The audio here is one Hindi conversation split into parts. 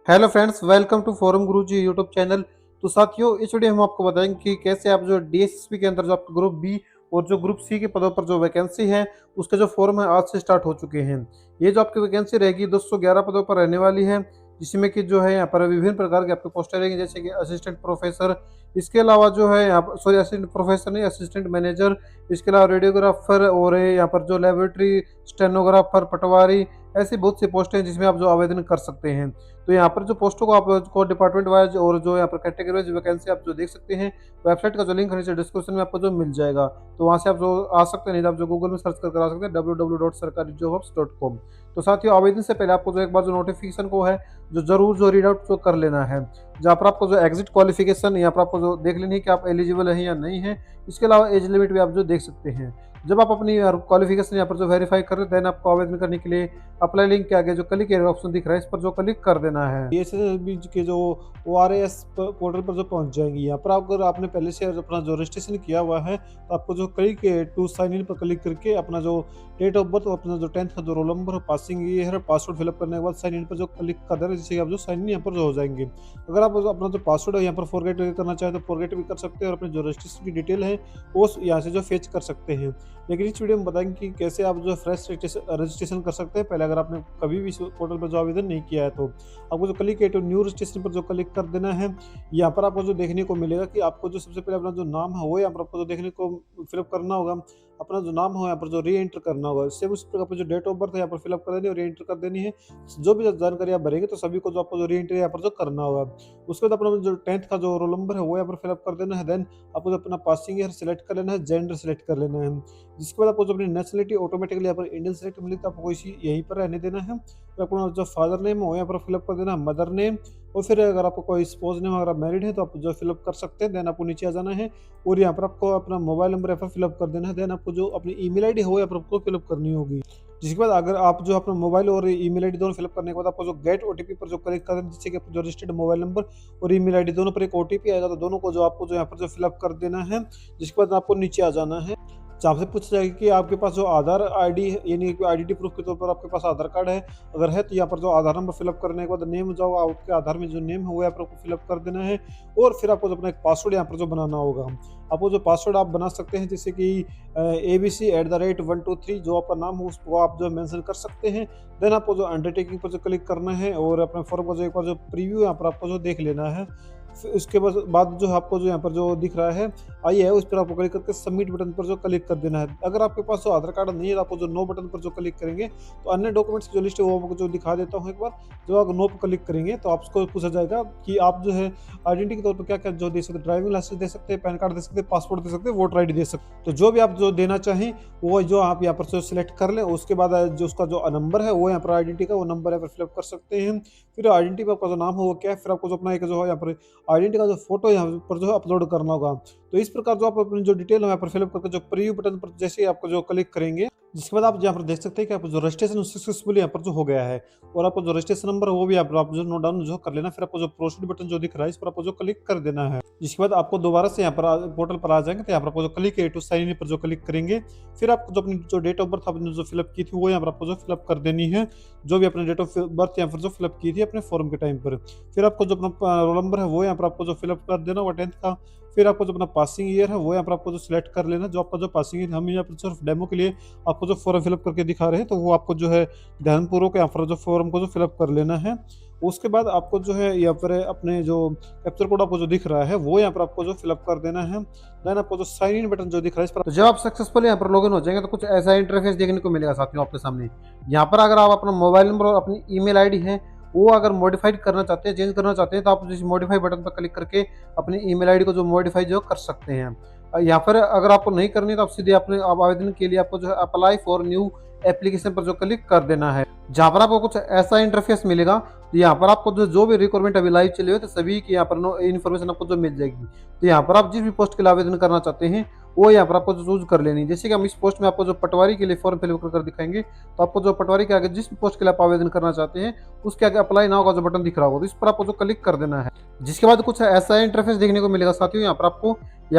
Hello friends, welcome to forum Guruji YouTube channel. तो साथियों, इस वीडियो में हम आपको बताएंगे कि कैसे आप जो डीएसएसपी के अंदर जो आपका ग्रुप बी और जो ग्रुप सी के पदों पर जो वैकेंसी है उसके जो फॉर्म है आज से स्टार्ट हो चुके हैं। ये जो आपकी वैकेंसी रहेगी 211 पदों पर रहने वाली है, जिसमें कि जो है यहाँ पर विभिन्न प्रकार के आपके पोस्टर रहेंगे, जैसे कि असिस्टेंट प्रोफेसर, इसके अलावा जो है यहाँ पर सॉरी असिस्टेंट प्रोफेसर नहीं, असिस्टेंट मैनेजर, इसके अलावा रेडियोग्राफर और यहाँ पर जो लेबोरेटरी स्टेनोग्राफर, पटवारी, ऐसी बहुत सी पोस्टें हैं जिसमें आप जो आवेदन कर सकते हैं। तो यहाँ पर जो पोस्टों को आप को डिपार्टमेंट वाइज और जो यहाँ पर कैटेगरी वाइज वैकेंसी आप जो देख सकते हैं, वेबसाइट का जो लिंक है नीचे डिस्क्रिप्शन में आपको जो मिल जाएगा। तो वहाँ से आप जो आ सकते हैं, नहीं तो आप जो गूगल में सर्च करके आ सकते हैं www.sarkarijobhubs.com। तो साथियों, आवेदन से पहले आपको जो एक बार जो नोटिफिकेशन को है जो जरूर जो रीड आउट जो कर लेना है, जहाँ पर आपको जो एग्जिट क्वालिफिकेशन यहाँ पर आपको जो देख लेनी है कि आप एलिजिबल हैं या नहीं है। इसके अलावा एज लिमिट भी आप जो देख सकते हैं। जब आप अपनी क्वालिफिकेशन यहाँ पर जो वेरीफाई कर रहे हैं, देन आपको आवेदन करने के लिए अप्लाई लिंक के आगे जो क्लिक एरिया ऑप्शन दिख रहा है, इस पर जो क्लिक कर देना है। बीच के जो ORAS पोर्टल पर जो पहुंच जाएंगी, यहाँ पर अगर आपने पहले से अपना जो रजिस्ट्रेशन किया हुआ है तो आपको जो क्लिक टू साइन इन पर क्लिक करके अपना जो डेट ऑफ बर्थ, अपना जो 10th का जो roll number, passing year, password fill up करने के बाद साइन इन पर जो क्लिक कर देना, जिससे आप जो साइन इन यहाँ पर जो हो जाएंगे। अगर आप अपना जो पासवर्ड है यहाँ पर फॉरगेट करना चाहें तो फॉरगेट भी कर सकते हैं और अपने जो रजिस्ट्रेशन की डिटेल है वो यहाँ से जो फेच कर सकते हैं। लेकिन इस वीडियो में बताएंगे कि कैसे आप जो फ्रेश रजिस्ट्रेशन कर सकते हैं। पहले अगर आपने कभी भी इस पोर्टल पर जो आवेदन नहीं किया है तो आपको जो क्लिक है तो न्यू रजिस्ट्रेशन पर जो क्लिक कर देना है। यहाँ पर आपको जो देखने को मिलेगा कि आपको जो सबसे पहले अपना जो नाम है वो यहाँ पर आपको जो देखने को फिलअप करना होगा। अपना जो नाम हो यहाँ पर जो री एंटर करना होगा, सेम उस पर आपको जो डेट ऑफ बर्थ है यहाँ पर फिलअप कर देनी और री एंटर कर देनी है। जो भी जानकारी आप भरेंगे तो सभी को जो आपको जो री एंटर यहाँ पर जो करना होगा। उसके बाद अपना जो 10th का जो रोल नंबर है वो यहाँ पर फिलअप कर देना है। देन आपको जो अपना पासिंग ईयर सेलेक्ट कर लेना है, जेंडर सेलेक्ट कर लेना है। जिसके बाद आपको जो अपनी नेशनलिटी ऑटोमेटिकली यहाँ पर इंडियन सेलेक्ट मिली तो आपको इसी यहीं पर रहने देना है। फिर अपना जो फादर नेम हो यहाँ पर फिलअप कर देना है, मदर नेम, और फिर अगर आपको कोई स्पोज नेम अगर आप मैरिड है तो आप जो फिलअप कर सकते हैं। देन आपको नीचे आ जाना है और यहाँ पर आपको अपना मोबाइल नंबर यहाँ पर फिलअप कर देना है। देन आपको जो अपनी ईमेल आईडी हो यहाँ पर आपको फिलअप करनी होगी। जिसके बाद अगर आप जो अपना मोबाइल और ईमेल आईडी दोनों फिलअप करने के बाद आपको जो गेट ओटीपी पर जो क्लिक कर देना, जिससे कि जो रजिस्टर्ड मोबाइल नंबर और ईमेल आईडी दोनों पर एक ओटीपी आएगा, तो दोनों को जो आपको जो यहाँ पर जो फिलअप कर देना है। जिसके बाद आपको नीचे आ जाना है, जहाँ से पूछा जाएगा कि आपके पास जो आधार आईडी यानी आइडेंटिटी प्रूफ के तौर पर आपके पास आधार कार्ड है। अगर है तो यहाँ पर जो आधार नंबर फिलअप करने के बाद नेम जो आपके आधार में जो नेम है वो यहाँ पर आपको फिलअप कर देना है। और फिर आपको जो अपना एक पासवर्ड यहाँ पर जो बनाना होगा, आपको जो पासवर्ड आप बना सकते हैं, जैसे कि ABC@123 जो आपका नाम हो उसको आप जो मेंशन कर सकते हैं। देन आपको जो अंडरटेकिंग पर जो क्लिक करना है और अपने फॉर्म का जो एक बार जो प्रीव्यू यहाँ पर आपको जो देख लेना है। फिर उसके बाद जो आपको जो यहाँ पर जो दिख रहा है आई है, उस पर आपको क्लिक करके सबमिट बटन पर जो क्लिक कर देना है। अगर आपके पास जो आधार कार्ड नहीं है तो आपको जो नो बटन पर जो क्लिक करेंगे तो अन्य डॉक्यूमेंट्स की जो लिस्ट है वो आपको जो दिखा देता हूँ एक बार। जो आप नो पर क्लिक करेंगे तो आपको पूछा जाएगा कि आप जो है आइडेंटिटी के तौर पर क्या क्या जो दे सकते हैं, ड्राइविंग लाइसेंस दे सकते हैं, पैन कार्ड दे सकते हैं, पासपोर्ट दे सकते हैं, वोटर आईडी दे सकते हैं। तो जो भी आप जो देना चाहें वो जो आप यहाँ पर जो सिलेक्ट कर लें। उसके बाद जो उसका जो नंबर है वो यहाँ पर आइडेंटिटी का वो नंबर यहाँ पर फिलअप कर सकते हैं। फिर आइडेंटिटी पर आपका जो नाम हो वो क्या है, फिर आपको जो अपना एक जो है यहाँ पर आइडेंटिटी का जो फोटो यहाँ पर जो है अपलोड करना होगा। तो इस प्रकार जो आप अपनी जो डिटेल है यहाँ पर फिलअप करके जो प्रीव्यू बटन पर जैसे ही आपको जो क्लिक करेंगे, जिसके बाद आप यहाँ पर देख सकते हैं कि आपको जो रजिस्ट्रेशन सक्सेसफुली यहाँ पर जो हो गया है। और आपको जो रजिस्ट्रेशन नंबर है वो भी आप जो नोट डाउन जो कर लेना। फिर आपको जो प्रोसीड बटन जो दिख रहा है इस पर आपको जो क्लिक कर देना है। जिसके बाद आपको दोबारा से यहाँ पर पोर्टल पर आ जाएंगे तो यहाँ पर आपको जो क्लिक है टू साइन इन पर जो क्लिक करेंगे। फिर आपको जो अपनी जो डेट ऑफ बर्थ आपने जो फिलअप की थी वो यहाँ पर आपको जो फिलअप कर देनी है, जो भी अपने डेट ऑफ बर्थ यहाँ पर जो फिलअप की थी अपने फॉर्म के टाइम पर। फिर आपको जो अपना रोल नंबर है वो यहाँ पर आपको जो फिलअप कर देना होगा 10th का। फिर आपको जो अपना पासिंग ईयर है वो यहाँ पर आपको जो सिलेक्ट कर लेना। जो आपका जो पासिंग ईयर हम यहाँ पर सिर्फ डेमो के लिए आपको जो फॉर्म फिलअप करके दिखा रहे हैं, तो वो आपको जो है ध्यानपूर्वक यहाँ पर जो फॉर्म को जो फिलअप कर लेना है। उसके बाद आपको जो है यहाँ पर अपने जो कैप्चर कोड आपको जो दिख रहा है वो यहाँ पर आपको जो फिलअप कर देना है। देन आपको जो साइन इन बटन जो दिख रहा है इस पर तो जब आप सक्सेसफुल यहाँ पर लॉगिन हो जाएंगे तो कुछ ऐसा इंटरफेस देखने को मिलेगा साथियों आपके सामने। यहाँ पर अगर आप अपना मोबाइल नंबर और अपनी ईमेल आईडी है वो अगर मॉडिफाइड करना चाहते हैं, चेंज करना चाहते हैं, तो आप इस मॉडिफाई बटन पर क्लिक करके अपनी ईमेल आईडी को जो मॉडिफाई जो कर सकते हैं। यहाँ पर अगर आपको नहीं करनी तो आप सीधे अपने आवेदन के लिए आपको जो है अप्लाई फॉर न्यू एप्लीकेशन पर जो क्लिक कर देना है। जहाँ पर आपको कुछ ऐसा इंटरफेस मिलेगा, तो यहाँ पर आपको जो भी रिक्वायरमेंट अभी लाइव चले हुए तो सभी की यहाँ पर इन्फॉर्मेशन आपको जो मिल जाएगी। तो यहाँ पर आप जिस भी पोस्ट के लिए आवेदन करना चाहते हैं वो यहाँ पर आपको जो चूज कर लेनी है। जैसे कि हम इस पोस्ट में आपको जो पटवारी के लिए फॉर्म फिल कर दिखाएंगे, तो आपको जो पटवारी के आगे जिस भी पोस्ट के लिए आप आवेदन करना चाहते हैं उसके आगे अप्लाई नाउ का जो बटन दिख रहा होगा, तो इस पर आपको जो क्लिक कर देना है। जिसके बाद कुछ ऐसा इंटरफेस देखने को मिलेगा साथियों। यहाँ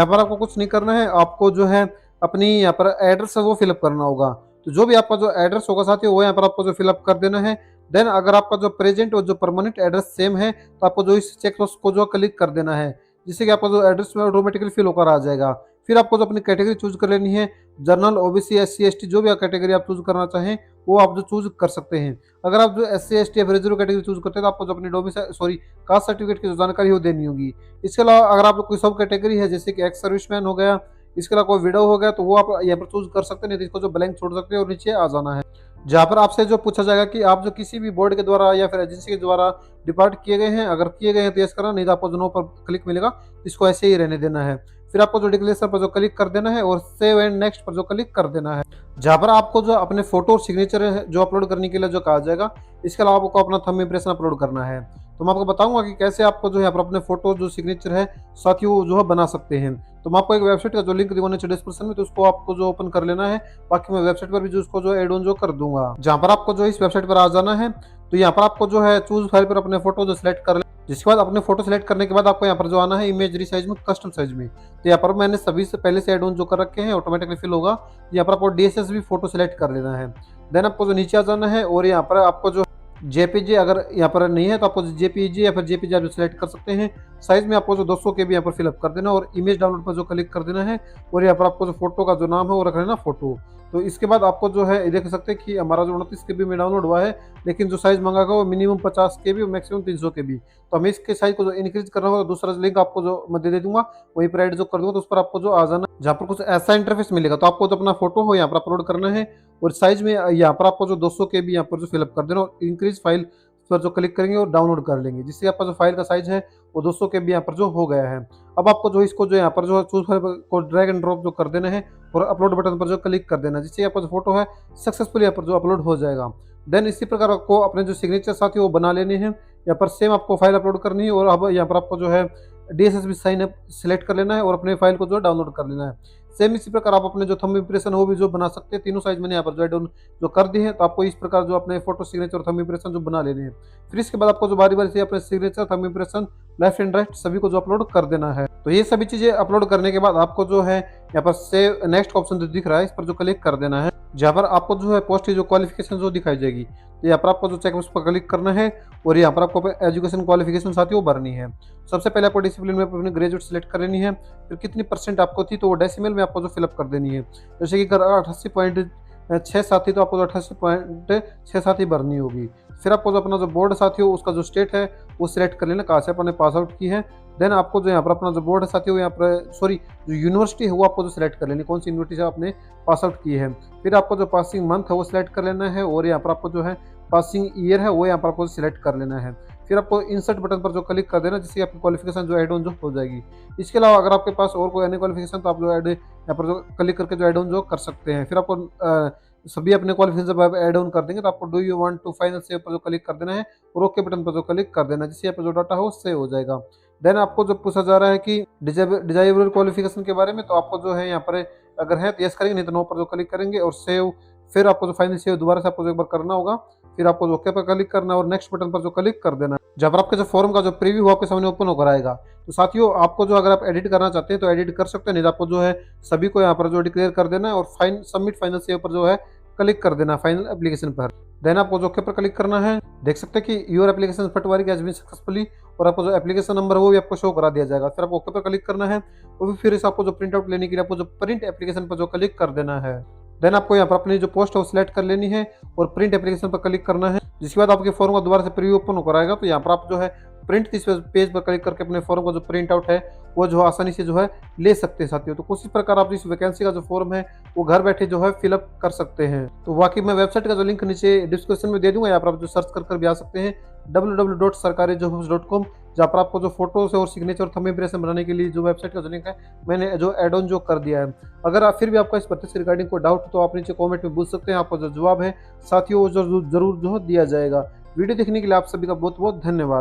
पर आपको कुछ नहीं करना है, आपको जो है अपनी यहाँ पर एड्रेस है वो फिलअप करना होगा। तो जो भी आपका जो एड्रेस होगा साथियों वो यहाँ पर आपको जो फिलअप कर देना है। देन अगर आपका जो प्रेजेंट और जो परमानेंट एड्रेस सेम है तो आपको जो इस चेक बॉक्स को जो क्लिक कर देना है, जिससे कि आपका जो एड्रेस में ऑटोमेटिकली फिल होकर आ जाएगा। फिर आपको जो अपनी कैटेगरी चूज कर लेनी है, जनरल, ओबीसी, एससी, एसटी जो भी कैटेगरी आप चूज करना चाहें वो आप जो चूज कर सकते हैं। अगर आप जो एससी, एसटी या फिर रिजर्व कैटेगरी चूज करते हैं तो आपको जो अपनी डोमिसाइल सॉरी कास्ट सर्टिफिकेट की जो जानकारी है वो देनी होगी। इसके अलावा अगर आप कोई सब कैटेगरी है जैसे कि एक्स सर्विसमैन हो गया, इसके अलावा कोई विडो हो गया तो वो आप यहाँ पर चूज कर सकते हैं, नहीं तो इसको जो ब्लैंक छोड़ सकते हैं और नीचे आ जाना है। जहाँ पर आपसे जो पूछा जाएगा कि आप जो किसी भी बोर्ड के द्वारा या फिर एजेंसी के द्वारा डिपार्ट किए गए हैं, अगर किए गए हैं तो यस करना, नहीं तो आपको जो नो पर क्लिक मिलेगा इसको ऐसे ही रहने देना है। फिर आपको जो डिक्लेरेशन पर जो क्लिक कर देना है और सेव एंड नेक्स्ट पर जो क्लिक कर देना है, जहाँ पर आपको जो अपने फोटो और सिग्नेचर जो अपलोड करने के लिए जो कहा जाएगा, इसके अलावा आपको अपना थंब इंप्रेशन अपलोड करना है। तो मैं आपको बताऊंगा कि कैसे आपको जो है पर अपने फोटो जो सिग्नेचर है साथियों जो है बना सकते हैं। तो मैं आपको एक वेबसाइट का जो लिंक दूंगा नीचे डिस्क्रिप्शन में, तो उसको आपको जो ओपन कर लेना है। बाकी मैं वेबसाइट पर भी जो उसको जो एड ऑन जो कर दूंगा, जहाँ पर आपको जो इस वेबसाइट पर आ जाना है। तो यहाँ पर आपको जो है चूज फाइल पर अपने फोटो जो सिलेक्ट कर ले, जिसके बाद अपने फोटो सिलेक्ट करने के बाद आपको यहाँ पर जो आना है इमेज रिसाइज में कस्टम साइज में। तो यहाँ पर मैंने सभी से पहले से एड ऑन जो कर रखे हैं, ऑटोमेटिकली फिल होगा। यहाँ पर आपको डीएसएस भी फोटो सिलेक्ट कर लेना है। देन आपको जो नीचे आ जाना है और यहाँ पर आपको जो जेपीजी अगर यहाँ पर नहीं है तो आपको जेपीजी या फिर जेपीजी आप जो सिलेक्ट कर सकते हैं। साइज में आपको जो 200 के भी यहाँ पर फिलअप कर देना और इमेज डाउनलोड पर जो क्लिक कर देना है और यहाँ पर आपको जो फोटो का जो नाम है वो रख लेना फोटो। तो इसके बाद आपको जो है देख सकते हैं कि हमारा जो 29 के बी में डाउनलोड हुआ है, लेकिन जो साइज मांगा वो मिनिमम 50 के बी और मैक्सिमम 300 के बी। तो हमें इसके साइज को जो इंक्रीज करना होगा, दूसरा लिंक आपको जो मैं दे दूंगा वहीं पर ऐड जो कर दूंगा, तो उस पर आपको जो आ जाना, जहाँ पर कुछ ऐसा इंटरफेस मिलेगा। तो आपको जो अपना फोटो हो यहाँ पर अपलोड करना है और साइज में यहाँ पर आपको जो 200 के बी यहाँ पर जो फिलअप कर देना और इंक्रीज फाइल पर जो क्लिक करेंगे और डाउनलोड कर लेंगे, जिससे आपका जो फाइल का साइज है वो 200 के बी यहाँ पर जो हो गया है। अब आपको जो इसको जो यहाँ पर जो चूज फाइल को ड्रैग एंड ड्रॉप जो कर देना है और अपलोड बटन पर जो क्लिक कर देना है, जिससे आपका जो फोटो है सक्सेसफुली यहाँ पर जो अपलोड हो जाएगा। देन इसी प्रकार आपको अपने जो सिग्नेचर साथी वो बना लेने हैं। यहाँ पर सेम आपको फाइल अपलोड करनी है और अब यहाँ पर आपको जो है डीएसएस भी साइन अप सिलेक्ट कर लेना है और अपने फाइल को जो डाउनलोड कर लेना है। सेम इसी प्रकार आप अपने जो थंब इंप्रेशन वो भी जो बना सकते हैं। तीनों साइज मैंने यहाँ पर जो एड ऑन जो कर दी है, तो आपको इस प्रकार जो अपने फोटो सिग्नेचर और थंब इंप्रेशन जो बना लेने हैं। फिर इसके बाद आपको जो बारी बारी से अपने signature, thumb impression, left and right सभी को जो अपलोड कर देना है। तो ये सभी चीजें अपलोड करने के बाद आपको जो है यहाँ पर सेव नेक्स्ट ऑप्शन जो दिख रहा है इस पर जो क्लिक कर देना है, जहाँ पर आपको जो है पोस्ट की जो क्वालिफिकेशन जो दिखाई जाएगी। तो यहाँ पर आपको जो चेकबॉक्स पर क्लिक करना है और यहाँ पर आपको एजुकेशन क्वालिफिकेशन साथी वो भरनी है। सबसे पहले आपको डिसिप्लिन में अपनी ग्रेजुएट सेलेक्ट कर लेनी है, फिर कितनी परसेंट आपको थी तो वो डेसिमल में आपको जो फिलअप कर देनी है। जैसे कि अगर 88.6 थी तो आपको 88.6 ही भरनी होगी। फिर आपको जो अपना जो बोर्ड साथी हो उसका जो स्टेट है वो सिलेक्ट कर लेना, कहाँ से अपने पास आउट की है। देन आपको जो यहाँ पर अपना जो बोर्ड है साथी हो यहाँ पर जो यूनिवर्सिटी है वो आपको जो सिलेक्ट कर लेनी, कौन सी यूनिवर्सिटी से आपने पास आउट की है। फिर आपको जो पासिंग मंथ है वो सिलेक्ट कर लेना है और यहाँ पर आपको जो है पासिंग ईयर है वो यहाँ पर आपको सिलेक्ट कर लेना है। फिर आपको इंसर्ट बटन पर जो क्लिक कर देना, जिससे आपकी क्वालिफिकेशन जो एड ऑन जो हो जाएगी। इसके अलावा अगर आपके पास और कोई अन्य क्वालिफिकेशन तो आप जो ऐड यहाँ पर जो क्लिक करके जो एड ऑन जो कर सकते हैं। फिर आपको सभी अपने क्वालिफिकेशन जब आप एड ऑन कर देंगे तो आपको do you want to final save पर जो क्लिक कर देना है और ओके बटन पर जो क्लिक कर देना है, जिससे यहाँ पर जो डाटा हो सेव हो जाएगा। देन आपको जब पूछा जा रहा है कि डिजायरेबल क्वालिफिकेशन के बारे में, तो आपको जो है यहाँ पर अगर है तो यस करेंगे, नहीं तो नो पर जो क्लिक करेंगे और सेव। फिर आपको जो फाइनल सेव दोबारा से आपको एक बार करना होगा, फिर आपको ओके पर क्लिक करना और नेक्स्ट बटन पर जो क्लिक कर देना, जहाँ पर आपके जो फॉर्म का जो प्रीव्यू आपके सामने ओपन होकर आएगा। तो साथियों आपको जो अगर आप एडिट करना चाहते हैं तो एडिट कर सकते हैं, नहीं तो आपको जो है सभी को यहाँ पर जो डिक्लेयर कर देना है और सबमिट फाइनल सेव पर जो है क्लिक कर देना फाइनल एप्लीकेशन पर। देन आपको जो ओके पर क्लिक करना है, देख सकते हैं कि your application patwari has been successfully, और आपको जो एप्लीकेशन नंबर वो भी आपको शो करा दिया जाएगा। फिर आपको ओके पर क्लिक करना है और फिर इस आपको जो प्रिंट आउट लेने के लिए आपको जो प्रिंट एप्लीकेशन पर जो क्लिक कर देना है। देन आपको यहाँ पर अपनी जो पोस्ट है वो सिलेक्ट कर लेनी है और प्रिंट एप्लीकेशन पर क्लिक करना है, जिसके बाद आपके फॉर्म का दोबारा से प्रीव्यू ओपन होकर आएगा। तो यहाँ पर आप जो है प्रिंट इस पेज पर क्लिक करके अपने फॉर्म का जो प्रिंट आउट है वो जो आसानी से जो है ले सकते हैं साथियों। तो कुछ इस प्रकार आप इस वैकेंसी का जो फॉर्म है वो घर बैठे जो है फिलअप कर सकते हैं। तो वाकई मैं वेबसाइट का जो लिंक नीचे डिस्क्रिप्शन में दे दूंगा, यहाँ पर आप जो सर्च कर भी आ सकते हैं www.sarkarijobs.com, जहाँ पर आपको जो फोटोज और सिग्नेचर और थंब इंप्रेशन बनाने के लिए जो वेबसाइट का जो लिंक है मैंने जो एड ऑन जो कर दिया है। अगर आप फिर भी आपका इस भर्ती से रिगार्डिंग कोई डाउट तो आप नीचे कमेंट में पूछ सकते हैं, आपका जो जवाब है साथियों वो जरूर जो दिया जाएगा। वीडियो देखने के लिए आप सभी का बहुत बहुत धन्यवाद।